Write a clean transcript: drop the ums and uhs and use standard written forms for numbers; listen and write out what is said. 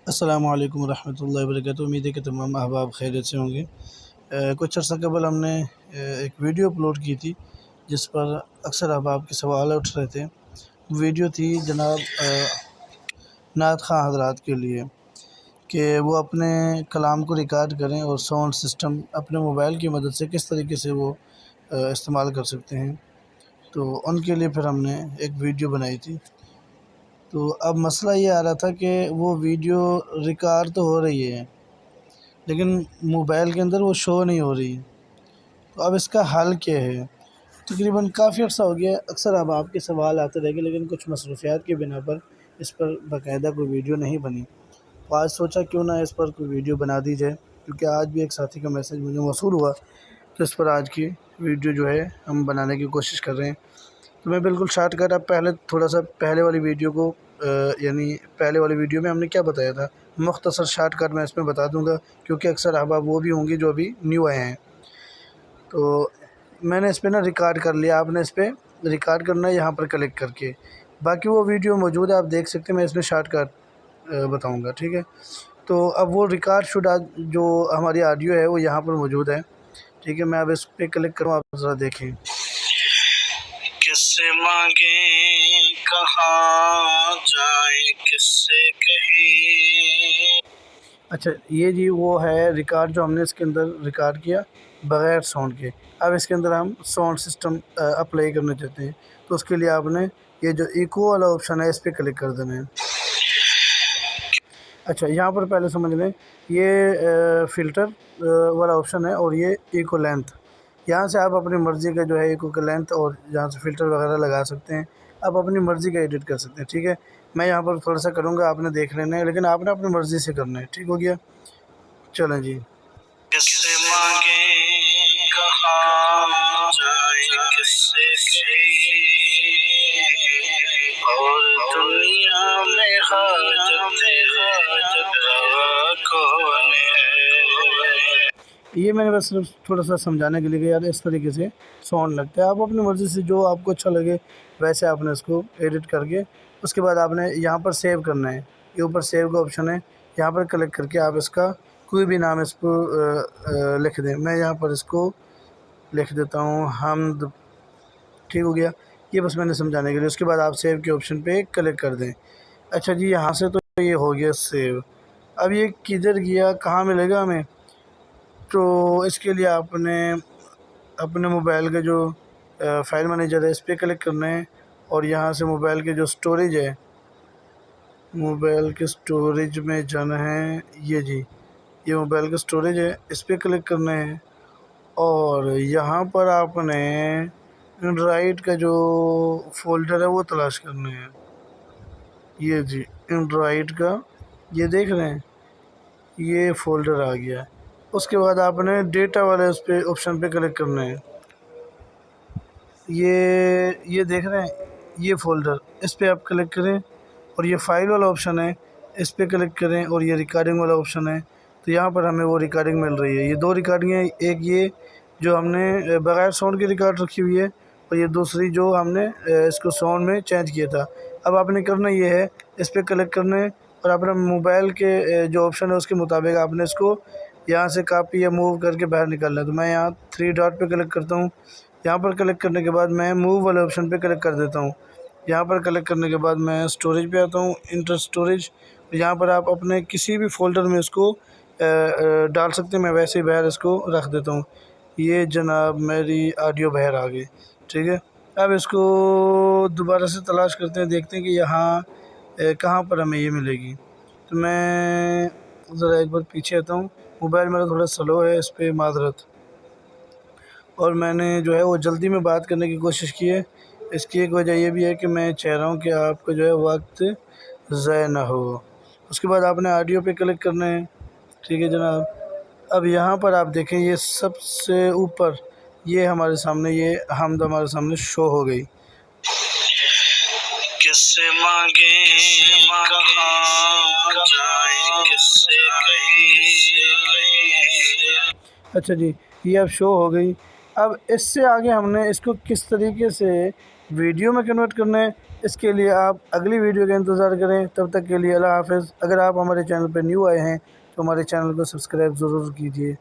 السلام علیکم ورحمۃ اللہ وبرکاتہ۔ امید ہے کہ تمام احباب خیریت سے ہوں گے۔ کچھ عرصہ قبل ہم نے ایک ویڈیو اپلوڈ کی تھی جس پر اکثر احباب کے سوال اٹھ رہے تھے۔ ویڈیو تھی جناب نعت خواں حضرات کے لیے کہ وہ اپنے کلام کو ریکارڈ کریں اور ساؤنڈ سسٹم اپنے موبائل کی مدد سے کس طریقے سے وہ استعمال کر سکتے ہیں۔ تو ان کے لیے پھر ہم نے ایک ویڈیو بنائی تھی۔ تو اب مسئلہ یہ آ رہا تھا کہ وہ ویڈیو ریکارڈ تو ہو رہی ہے لیکن موبائل کے اندر وہ شو نہیں ہو رہی۔ تو اب اس کا حل کیا ہے؟ تقریباً کافی عرصہ ہو گیا، اکثر اب آپ کے سوال آتے رہے گے لیکن کچھ مصروفیات کی بنا پر اس پر باقاعدہ کوئی ویڈیو نہیں بنی۔ تو آج سوچا کیوں نہ اس پر کوئی ویڈیو بنا دی جائے، کیونکہ آج بھی ایک ساتھی کا میسج مجھے موصول ہوا تو اس پر آج کی ویڈیو جو ہے ہم بنانے کی کوشش کر رہے ہیں۔ تو میں بالکل شارٹ کٹ اب پہلے والی ویڈیو کو پہلے والی ویڈیو میں ہم نے کیا بتایا تھا، مختصر شارٹ کٹ میں اس میں بتا دوں گا، کیونکہ اکثر احباب وہ بھی ہوں گے جو ابھی نیو آئے ہیں۔ تو میں نے اس پہ ریکارڈ کر لیا، آپ نے اس پہ ریکارڈ کرنا ہے یہاں پر کلک کر کے، باقی وہ ویڈیو موجود ہے آپ دیکھ سکتے ہیں، میں اس میں شارٹ کٹ بتاؤں گا، ٹھیک ہے۔ تو اب وہ ریکارڈ شدہ جو ہماری آڈیو ہے وہ یہاں پر موجود ہے، ٹھیک ہے۔ میں اب اس پہ کلک کروں، آپ ذرا دیکھیں۔ کس سے مانگیں کہاں جائیں کس سے کہیں۔ اچھا یہ جی وہ ہے ریکارڈ جو ہم نے اس کے اندر ریکارڈ کیا بغیر ساؤنڈ کے۔ اب اس کے اندر ہم ساؤنڈ سسٹم اپلائی کرنا چاہتے ہیں، تو اس کے لیے آپ نے یہ جو ایکو والا آپشن ہے اس پہ کلک کر دینا ہے۔ اچھا یہاں پر پہلے سمجھ لیں، یہ فلٹر والا آپشن ہے اور یہ ایکو لینتھ، یہاں سے آپ اپنی مرضی کا جو ہے ایکو کا لینتھ اور یہاں سے فلٹر وغیرہ لگا سکتے ہیں، آپ اپنی مرضی کا ایڈٹ کر سکتے ہیں، ٹھیک ہے۔ میں یہاں پر تھوڑا سا کروں گا، آپ نے دیکھ لینا ہے، لیکن آپ نے اپنی مرضی سے کرنا ہے، ٹھیک ہو گیا۔ چلیں جی۔ کس سے مانگیں کہاں جائیں کس سے کہیں، اور دنیا میں حاجت روا کون ہے۔ یہ میں نے بس صرف تھوڑا سا سمجھانے کے لیے کہ یار اس طریقے سے ساؤنڈ لگتا ہے، آپ اپنی مرضی سے جو آپ کو اچھا لگے ویسے آپ نے اس کو ایڈٹ کر کے، اس کے بعد آپ نے یہاں پر سیو کرنا ہے، یہ اوپر سیو کا آپشن ہے، یہاں پر کلک کر کے آپ اس کا کوئی بھی نام اس کو لکھ دیں۔ میں یہاں پر اس کو لکھ دیتا ہوں حمد، ٹھیک ہو گیا۔ یہ بس میں نے سمجھانے کے لیے، اس کے بعد آپ سیو کے آپشن پہ کلک کر دیں۔ اچھا جی یہاں سے تو یہ ہو گیا سیو، اب یہ کدھر گیا، کہاں ملے گا ہمیں؟ تو اس کے لیے آپ نے اپنے موبائل کا جو فائل مینیجر ہے اس پہ کلک کرنا ہے، اور یہاں سے موبائل کے جو سٹوریج ہے، موبائل کے سٹوریج میں جانا ہے، یہ جی یہ موبائل کا سٹوریج ہے، اس پہ کلک کرنا ہے، اور یہاں پر آپ نے اینڈرائڈ کا جو فولڈر ہے وہ تلاش کرنا ہے، یہ جی اینڈرائڈ کا، یہ دیکھ رہے ہیں یہ فولڈر آ گیا ہے۔ اس کے بعد آپ نے ڈیٹا والے اس پہ آپشن پہ کلک کرنا ہے، یہ دیکھ رہے ہیں یہ فولڈر، اس پہ آپ کلک کریں، اور یہ فائل والا آپشن ہے اس پہ کلک کریں، اور یہ ریکارڈنگ والا آپشن ہے، تو یہاں پر ہمیں وہ ریکارڈنگ مل رہی ہے۔ یہ دو ریکارڈنگ ہیں، ایک یہ جو ہم نے بغیر ساؤنڈ کی ریکارڈ رکھی ہوئی ہے، اور یہ دوسری جو ہم نے اس کو ساؤنڈ میں چینج کیا تھا۔ اب آپ نے کرنا یہ ہے، اس پہ کلک کرنا ہے، اور اپنا موبائل کے جو آپشن ہے اس کے مطابق آپ نے اس کو یہاں سے کاپی یا موو کر کے باہر نکالنا ہے۔ تو میں یہاں 3 ڈاٹ پہ کلک کرتا ہوں، یہاں پر کلک کرنے کے بعد میں موو والے آپشن پہ کلک کر دیتا ہوں، یہاں پر کلک کرنے کے بعد میں سٹوریج پہ آتا ہوں، انٹر سٹوریج، یہاں پر آپ اپنے کسی بھی فولڈر میں اس کو ڈال سکتے ہیں، میں ویسے ہی باہر اس کو رکھ دیتا ہوں۔ یہ جناب میری آڈیو باہر آ گئی، ٹھیک ہے۔ اب اس کو دوبارہ سے تلاش کرتے ہیں، دیکھتے ہیں کہ یہاں کہاں پر ہمیں یہ ملے گی۔ تو میں ذرا ایک بار پیچھے آتا ہوں، موبائل میرا تھوڑا سلو ہے، اس پہ معذرت، اور میں نے جو ہے وہ جلدی میں بات کرنے کی کوشش کی ہے۔ اس کی ایک وجہ یہ بھی ہے کہ میں چاہ رہا ہوں کہ آپ کو جو ہے وقت ضائع نہ ہو۔ اس کے بعد آپ نے آڈیو پہ کلک کرنا ہے، ٹھیک ہے جناب۔ اب یہاں پر آپ دیکھیں یہ سب سے اوپر یہ ہمارے سامنے یہ حمد ہمارے سامنے شو ہو گئی۔ کس سے مانگیں کہاں جائیں کس سے کہیں۔ اچھا جی یہ اب شو ہو گئی۔ اب اس سے آگے ہم نے اس کو کس طریقے سے ویڈیو میں کنورٹ کرنا ہے اس کے لیے آپ اگلی ویڈیو کا انتظار کریں، تب تک کے لیے اللہ حافظ۔ اگر آپ ہمارے چینل پہ نیو آئے ہیں تو ہمارے چینل کو سبسکرائب ضرور کیجیے۔